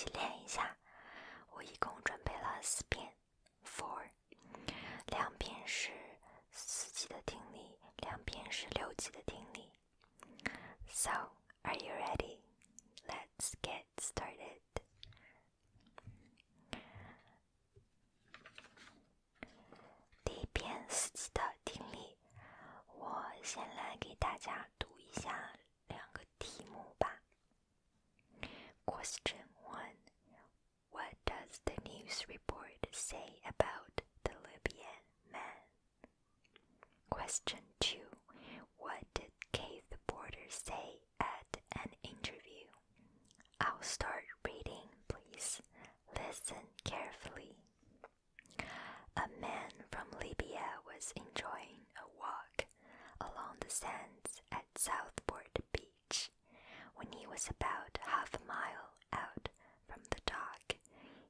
起练一下。我一共准备了4遍 ，4， 2遍是4级的听力，2遍是6级的听力。So, are you ready? Let's get started. 第一遍4级的听力，我先来给大家读一下2个题目吧。Question 1. What does the news report say about the Libyan man? Question 2. What did Keith Porter say at an interview? I'll start reading, please. Listen carefully. A man from Libya was enjoying a walk along the sands at Southport Beach when he was about half a mile out from the dock.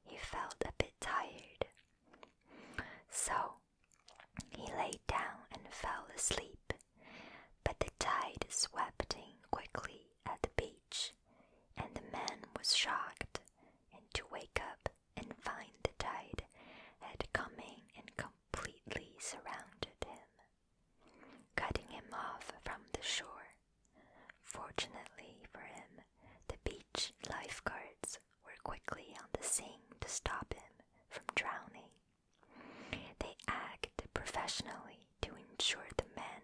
He felt a bit tired. So he lay down and fell asleep, but the tide swept in quickly at the beach, and the man was shocked to wake up and find the tide had come in and completely surrounded him, cutting him off from the shore. Fortunately for him, the beach lifeguards were quickly on the scene to stop him from drowning. They acted professionally to ensure the man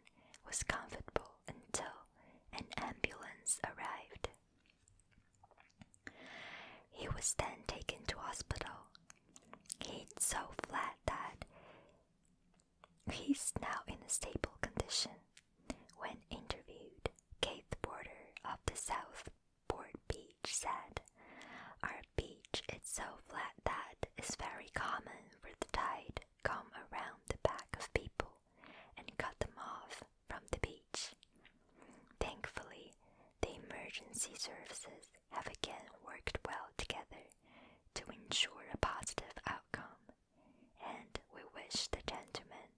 was comfortable until an ambulance arrived. He was then taken to hospital. He's so flat that he's now in a stable condition. When interviewed, Keith Porter of the Southport Beach said, "Our beach is so flat that it's very common for the tide come around the back of people and cut them off from the beach. Thankfully, the emergency services have again worked well together to ensure a positive outcome, and we wish the gentleman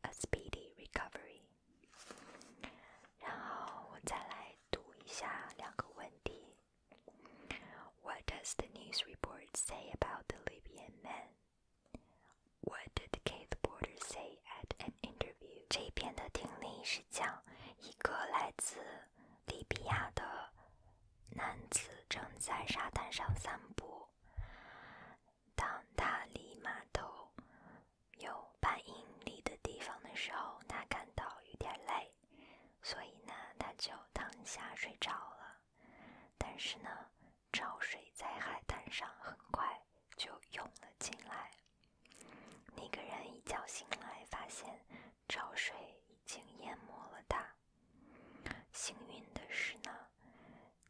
a speedy recovery." 然后我再来读一下2个问题。What does the news report say about the Libyan man? What did Keith Porter say at an interview? 这一篇的听力是讲一个来自利比亚的男子正在沙滩上散步。当他离码头有半英里的地方的时候，他感到有点累，所以呢，他就躺下睡着了。但是呢，潮水在海滩上很快就涌了进来。那个人一觉醒来，发现潮水已经淹没了他。幸运的是呢，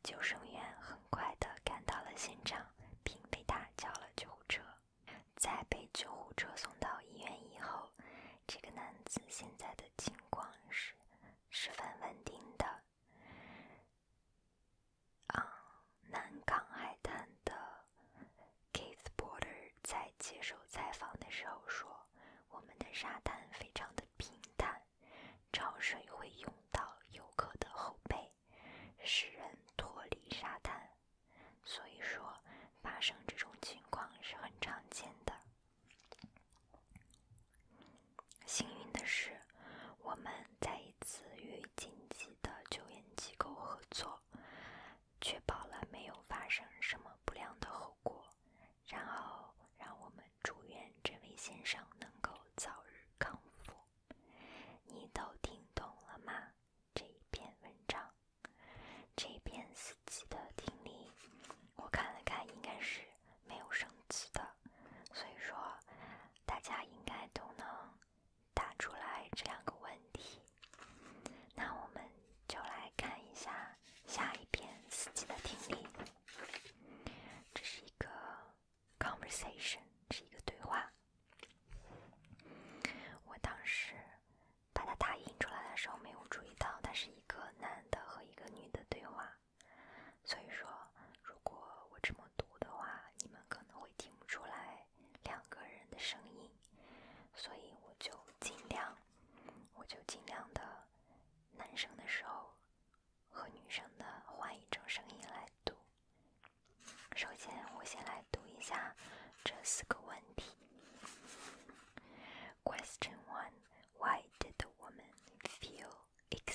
救生员很快地赶到了现场，并为他叫了救护车。在被救护车送到医院以后，这个男子现在的情况是十分稳定的。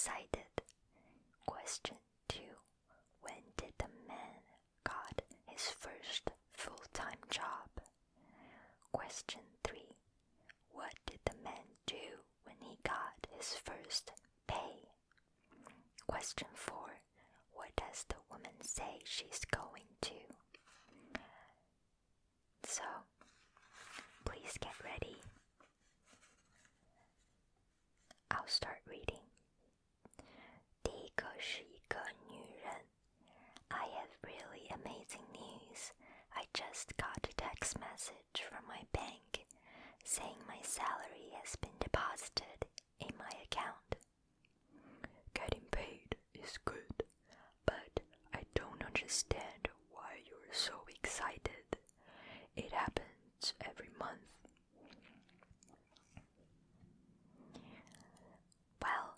excited? Question 2. When did the man got his first full-time job? Question 3. What did the man do when he got his first pay? Question 4. What does the woman say she's going to? So, please get ready. I'll start reading. 第一个是一个女人。I have really amazing news. I just got a text message from my bank saying my salary has been deposited in my account. Getting paid is good, but I don't understand why you're so excited. It happens every month. Well,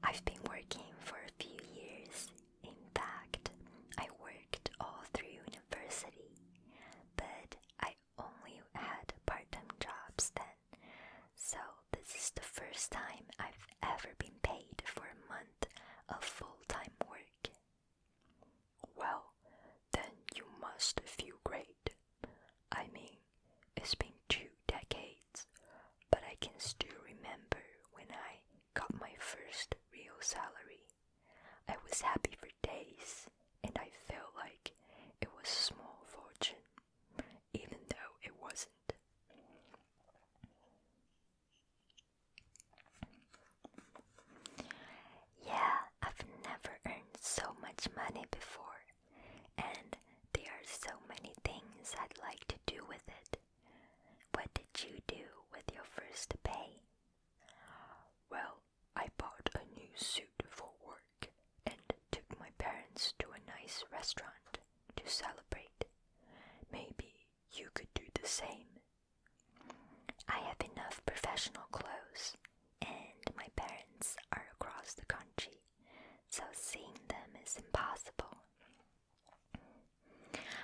I've been working for a few years. In fact, I worked all through university, but I only had part-time jobs then, so this is the first time I've ever been paid for a month of full-time work. Well, then you must feel great. I mean, it's been 2 decades, but I can still remember when I got my first real salary. I was happy for days, and I felt like it was a small fortune, even though it wasn't. Yeah, I've never earned so much money before, and there are so many things I'd like to do with it. What did you do with your first pay? Well, I bought a new suit for work and took my parents to a nice restaurant to celebrate. Maybe you could do the same. I have enough professional clothes, and my parents are across the country, so seeing them is impossible.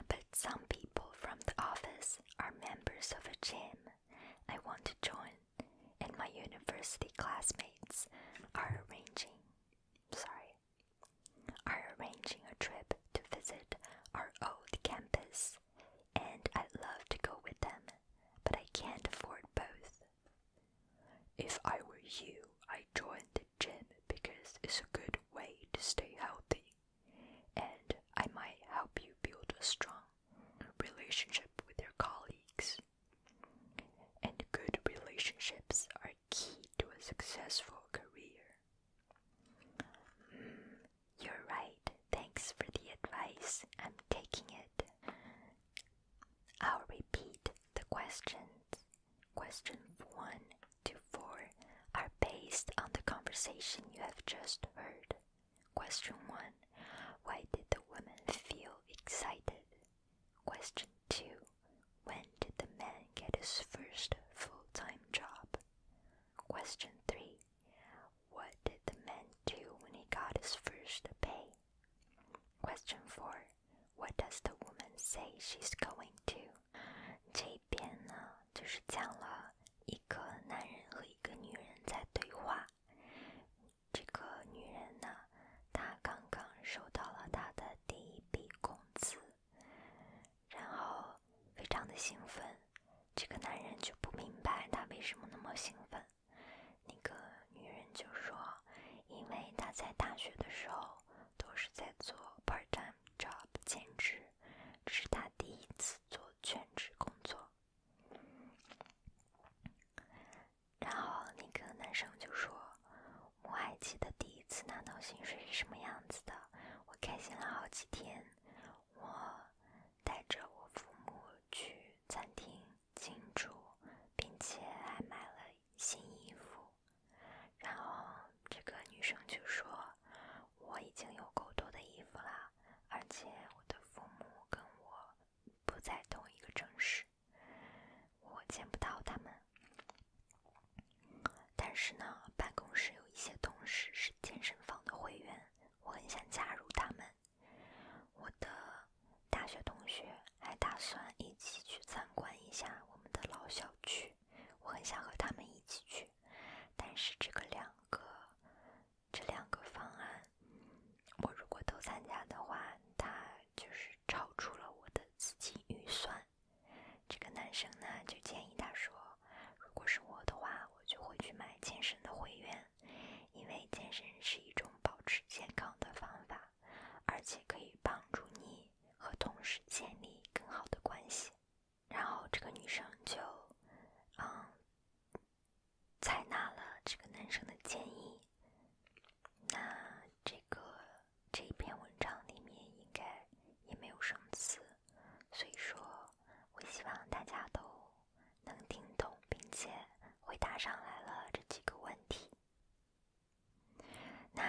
But some people from the office are members of a gym I want to join, and my university classmates are arranging a trip to visit our old campus, and I'd love to go with them, but I can't afford both. If I were you, I'd join the gym because it's a good way to stay healthy, and I might help you build a strong relationship with your colleagues. And good relationships are key to a successful career. You're right. Thanks for the advice. I'm taking it. I'll repeat the questions. Questions 1 to 4 are based on the conversation you have just heard. Question 1. Why did the woman feel excited? Question 2. When did the man get his first full-time job? Question 3. What did the man do when he got his first pay? Question 4. What does the woman say she's going to? 这边呢，就是讲了一个男人和一个女人在对话。这个女人呢，她刚刚收到了她的第一笔工资，然后非常的兴奋。这个男人就不明白他为什么那么兴奋。那个女人就说，因为她在大学的时候都是在做 part-time job 兼职，这是她第一次做全职工作。然后那个男生就说，我还记得第一次拿到薪水是什么样子的，我开心了好几天，我带着我父母去餐厅庆祝，并且还买了新衣服。然后这个女生就说，我已经有够多的衣服了，而且我的父母跟我不在同一个城市，我见不到他们。但是呢，办公室有一些同事是健身房的会员，我很想加入他们。我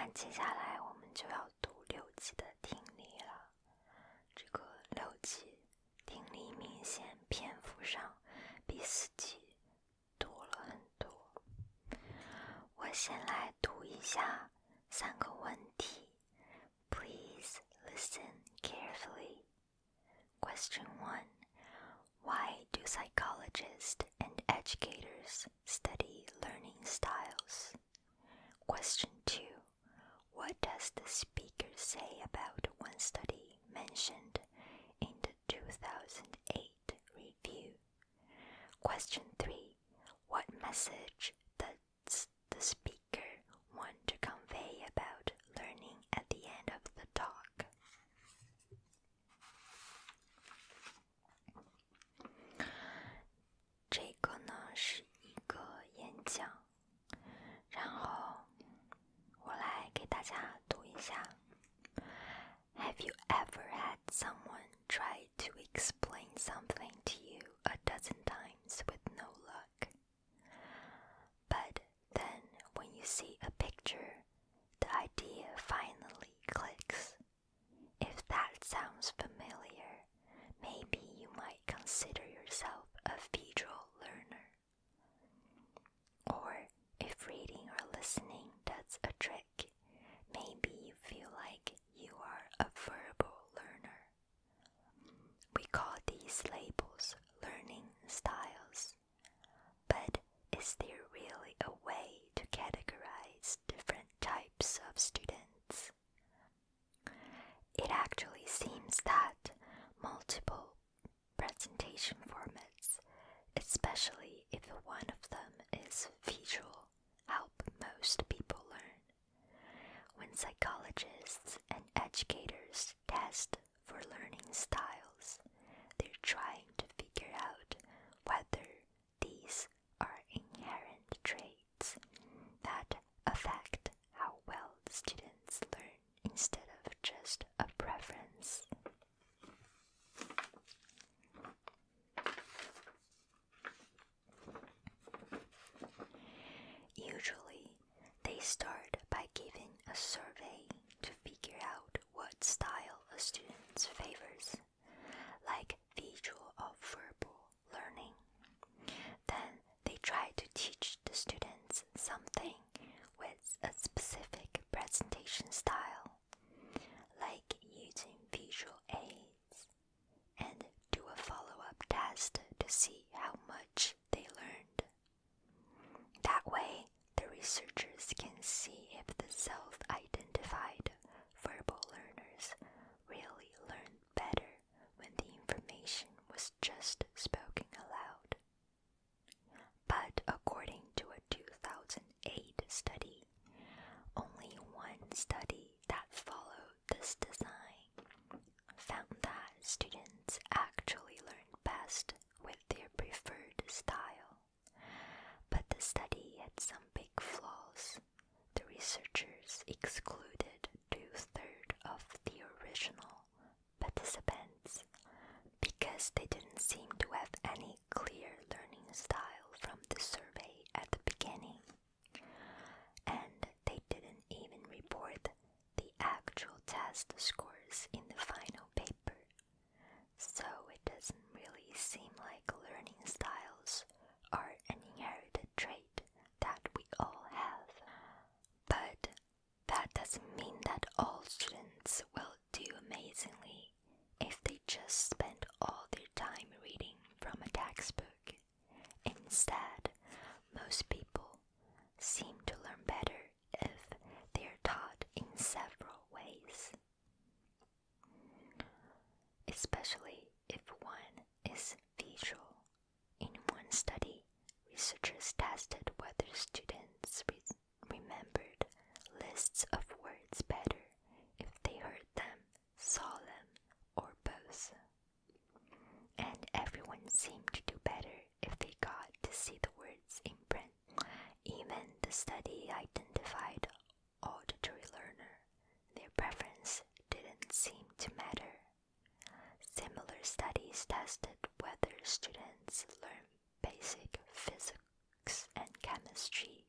那接下来我们就要读6级的听力了。这个6级听力明显篇幅上比4级多了很多。我先来读一下3个问题。Please listen carefully. Question 1. Why do psychologists and educators study learning styles? Question 2. What does the speaker say about one study mentioned in the 2008 review? Question 3. What message does the speaker want to convey about learning at the end of the talk? 这个呢是一个演讲，然后我来给大家读一下。Have you ever had someone try to explain something to you a dozen times with no luck? But then when you see a picture, the idea finally clicks. If that sounds familiar, maybe you might consider yourself a visual learner. Or if reading or listening does a trick, maybe you feel like you are a verbal learner. We call these labels learning styles. But is there really a way to categorize different types of students? It actually seems that multiple presentation formats, especially if one of them is visual, help most people learn. When psychologists and educators test for learning styles, they're trying to figure out whether these are inherent traits that affect how well students learn instead of just a preference. Usually, they start by giving a survey to figure out what style a student favors, like visual or verbal learning. Then they try to teach the students something with a specific presentation style, like using visual aids, and do a follow-up test to see how much they learned. That way, the researchers can see if the self-identified verbal learners really learned better when the information was just spoken aloud. But according to a 2008 study, only one study that followed this design found that students actually learn best with their preferred style. But the study had some big flaws. The researchers excluded 2/3 of the original participants because they didn't seem to have any clear learning style from the survey at the beginning. And they didn't even report the actual test scores in the final paper. So it doesn't really seem like learning styles are an inherited trait that we all have. But that doesn't mean that all students will do amazingly if they just spend all their time reading from a textbook. Instead, most people seem to learn better if they're taught in several ways, especially if one is visual. In one study, researchers tested whether students remembered lists of words better if they heard them, saw them, or both. And everyone seemed to do better if they got to see the words in print. Even the study identified auditory learner. Their preference didn't seem to matter. Similar studies tested whether students learn basic physics and chemistry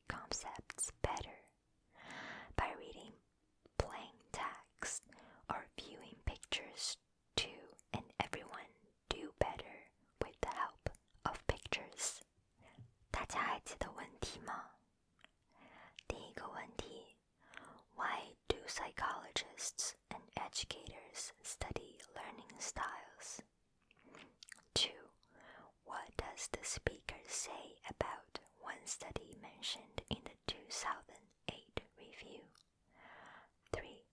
psychologists and educators study learning styles. 2. What does the speaker say about one study mentioned in the 2008 review? 3.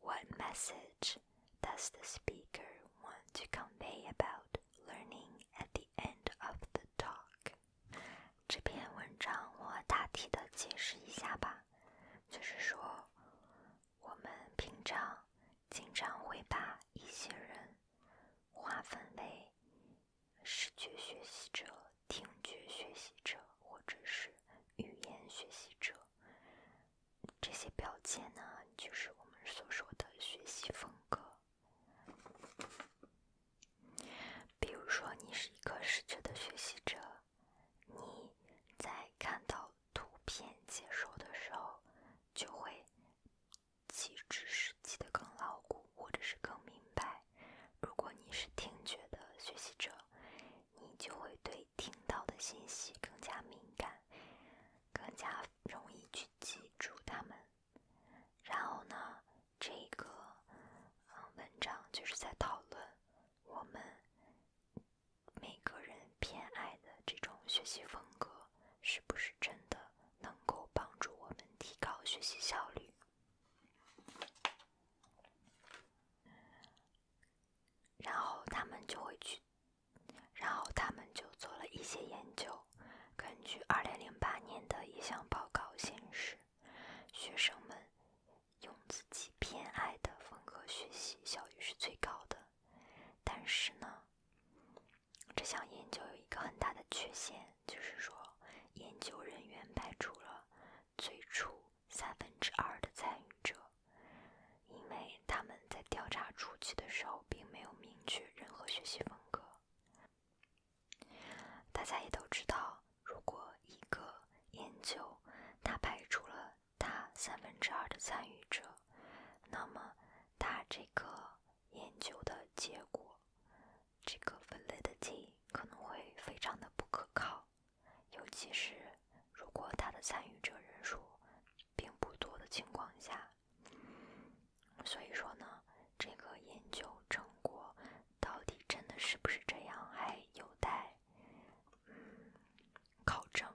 What message does the speaker want to convey about learning at the end of the talk? 这篇文章我大体的解释一下吧，就是说我们平常经常会把一些人划分为视觉学习者、听觉学习者或者是语言学习者。这些标签呢，就是我们所说的学习风格。比如说你是一个视觉的学习者，你在看到图片解说的时候就会记知识记得更牢固，或者是更明白。如果你是听觉的学习者，你就会对听到的信息更加敏感，更加容易去记住它们。然后呢，这个文章就是在讨论我们每个人偏爱的这种学习风格是不是真的能够帮助我们提高学习效率。然后他们就做了一些研究，根据2008年的一项报告显示，学生们用自己偏爱的风格学习效率是最高的。但是呢，这项研究有一个很大的缺陷，就是说研究人员排除了最初2%的参与者，因为他们在调查初期的时候并没有明确任何学习风格。大家也都知道，如果一个研究它排除了它2%的参与者，那么它这个研究的结果，这个 validity 可能会非常的不可靠，尤其是如果它的参与者人数并不多的情况下。所以说呢，这个研究成果到底真的是不是这样，还有待考证。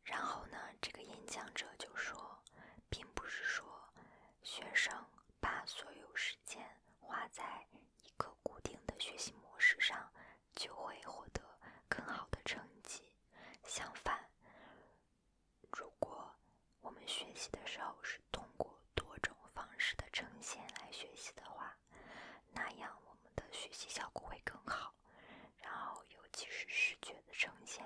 然后呢，这个演讲者就说，并不是说学生把所有时间花在一个固定的学习模式上就会获得更好的成绩。相反，如果我们学习的时候是通过多种方式的呈现来学习的话，那样我们的学习效果会更好。然后尤其是视觉的呈现，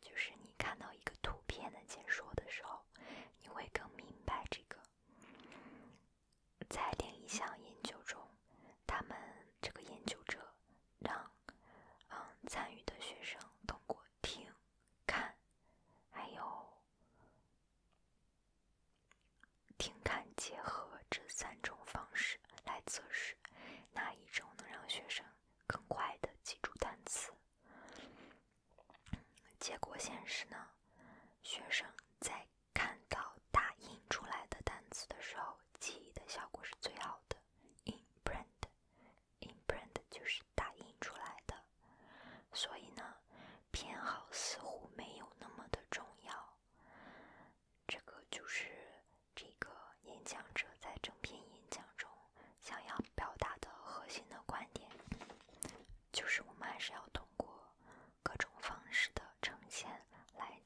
就是你看到一个图片的解说的时候，你会更明白这个。在另一项研究中，他们这个研究者让参与的学生通过听、看还有听看结合这3种方式来测试哪一种能让学生更快地记住单词。结果显示呢，学生在看到打印出来的单词的时候，记忆的效果是最好的。imprint 就是打印出来的。所以呢，偏好似乎没有那么的重要。这个就是这个演讲者在整篇演讲中想要表达的核心的观点，就是我们还是要通过各种方式的呈现来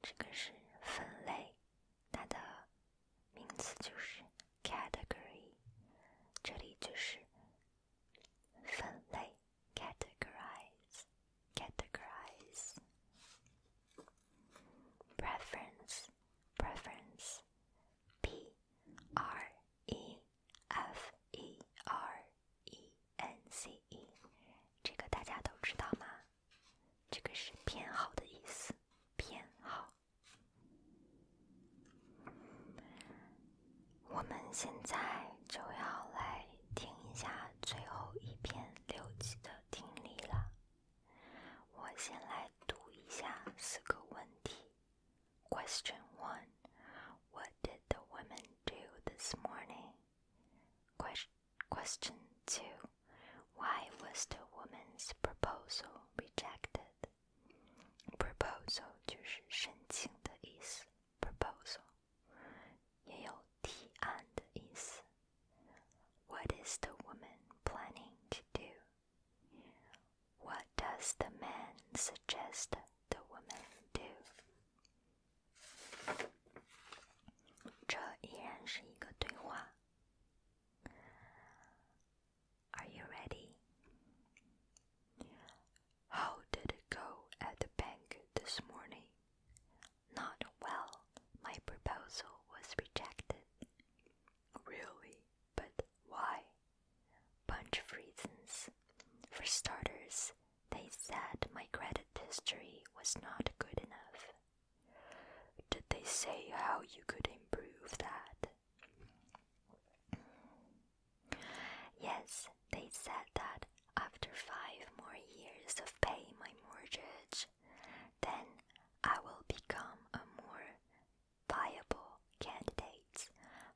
这个是分类，它的名词就是 category， 这里就是分类 categorize preference preference 这个大家都知道吗？这个是偏好的意思，偏好。我们现在就要来听一下最后一篇6级的听力了。我先来读一下4个问题。Question 1. What did the woman do this morning? Question 2. Why was the woman's proposal rejected? Proposal 就是申请的意思 ，proposal 也有提案的意思。What is the woman planning to do? What does the man suggest the woman do? 这依然是一个对话。Are you ready? How did it go at the bank this morning? Not well. My proposal was rejected. Really? But why? Bunch of reasons. For starters, they said my credit history was not good enough. Did they say how you could improve that? Yes, they said that after 5 more years of paying my mortgage, then I will become a more viable candidate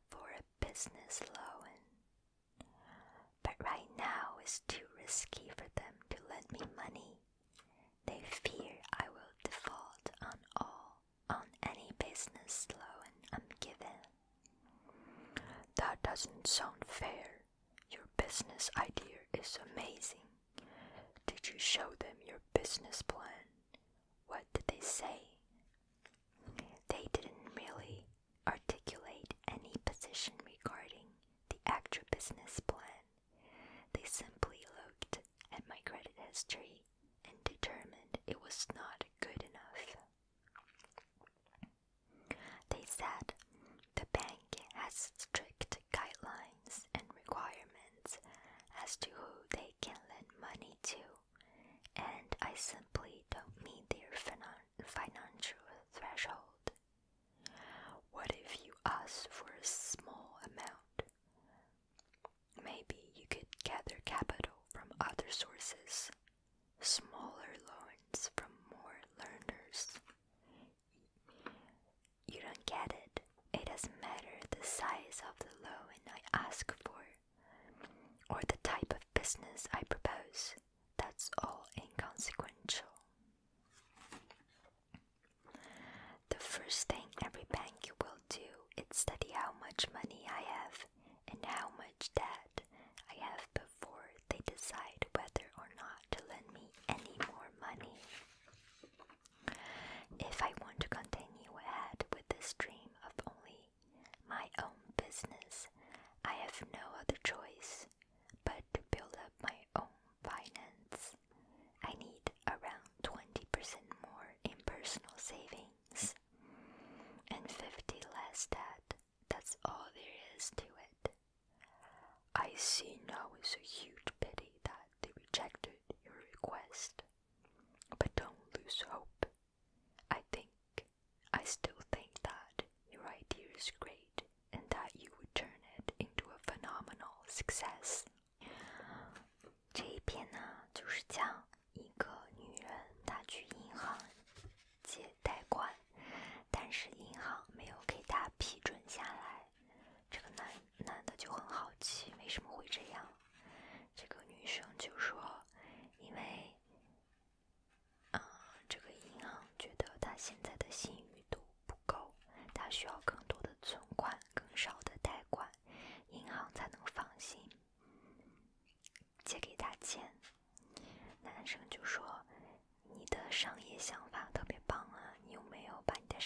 for a business loan. But right now it's too risky for them to lend me money. They fear I will default on any business loan I'm given. That doesn't sound fair. Your business idea is amazing. Did you show them your business plan? What did they say? They didn't really articulate any position regarding the actual business plan. They simply looked at my credit history and determined it was not good enough. They said the bank has strict guidelines and requirements as to who they can lend money to, and I simply don't meet their financial threshold. What if you ask for a small amount? Maybe you could gather capital from other sources, smaller loans from more learners. You don't get it. It doesn't matter the size of the loan I ask for, or the type of business I propose. That's all inconsequential. The first thing every bank will do is study how much money I have and how much debt I have before they decide whether or not to lend me any more money. If I want to continue ahead with this dream of only my own business, I have no other choice but to build up my own finance. I need around 20% more in personal savings and 50 less debt. That's all there is to it. I see now it's a huge pity that they rejected your request. But don't lose hope. I still think that your idea is great and that you would turn it into a phenomenal success. 这一篇呢，就是讲一个女人，她去银行借贷款，但是银行没有给她批准下来。这个男的就很好奇，为什么会这样？这个女生就说，因为这个银行觉得她现在的信誉度不够，她需要更多的存款，更少的贷款，银行才能放心借给她钱。男生就说，你的商业想法特别棒啊，你有没有把你的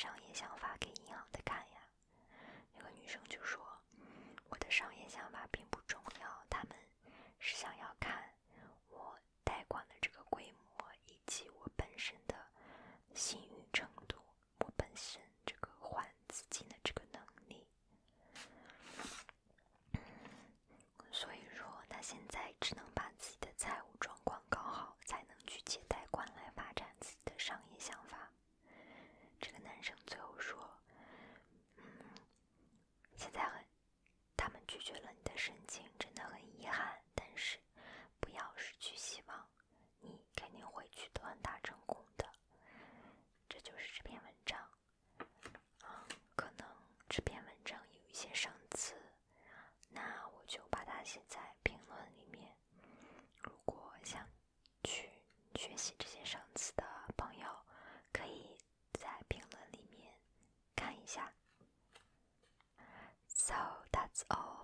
So that's all